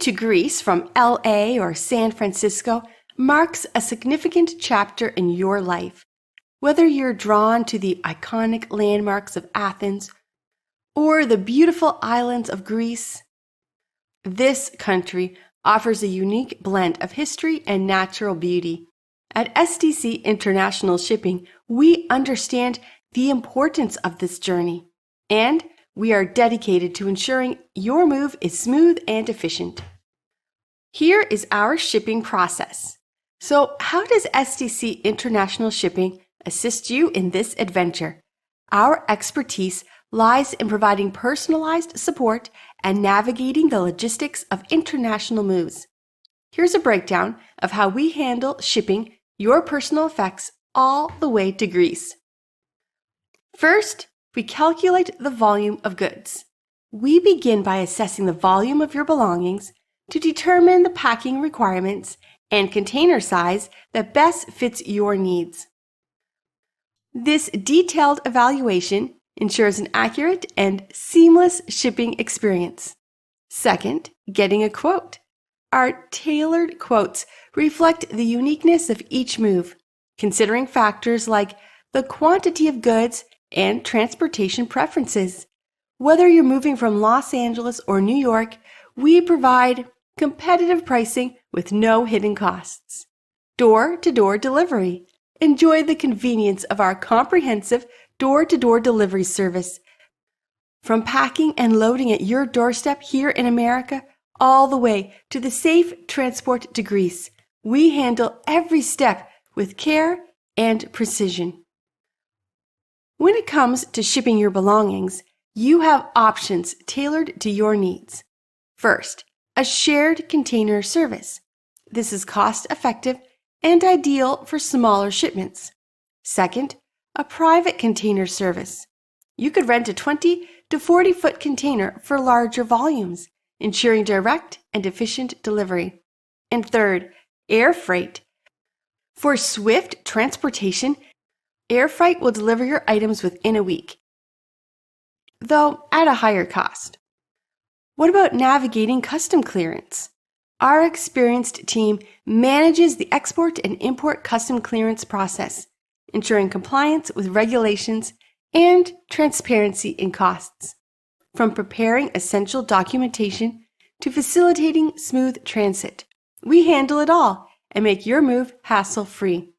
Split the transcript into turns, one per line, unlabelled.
to Greece from LA or San Francisco marks a significant chapter in your life. Whether you're drawn to the iconic landmarks of Athens or the beautiful islands of Greece, this country offers a unique blend of history and natural beauty. At SDC International Shipping, we understand the importance of this journey, and we are dedicated to ensuring your move is smooth and efficient. Here is our shipping process. So, how does SDC International Shipping assist you in this adventure? Our expertise lies in providing personalized support and navigating the logistics of international moves. Here's a breakdown of how we handle shipping your personal effects all the way to Greece. First, we calculate the volume of goods. We begin by assessing the volume of your belongings to determine the packing requirements and container size that best fits your needs. This detailed evaluation ensures an accurate and seamless shipping experience. Second, getting a quote. Our tailored quotes reflect the uniqueness of each move, considering factors like the quantity of goods and transportation preferences. Whether you're moving from Los Angeles or New York, we provide competitive pricing with no hidden costs. Door-to-door delivery. Enjoy the convenience of our comprehensive door-to-door delivery service. From packing and loading at your doorstep here in America, all the way to the safe transport to Greece, we handle every step with care and precision. When it comes to shipping your belongings, you have options tailored to your needs. First, a shared container service. This is cost-effective and ideal for smaller shipments. Second, a private container service. You could rent a 20 to 40-foot container for larger volumes, ensuring direct and efficient delivery. And third, air freight. For swift transportation, air freight will deliver your items within a week, though at a higher cost. What about navigating custom clearance? Our experienced team manages the export and import custom clearance process, ensuring compliance with regulations and transparency in costs. From preparing essential documentation to facilitating smooth transit, we handle it all and make your move hassle-free.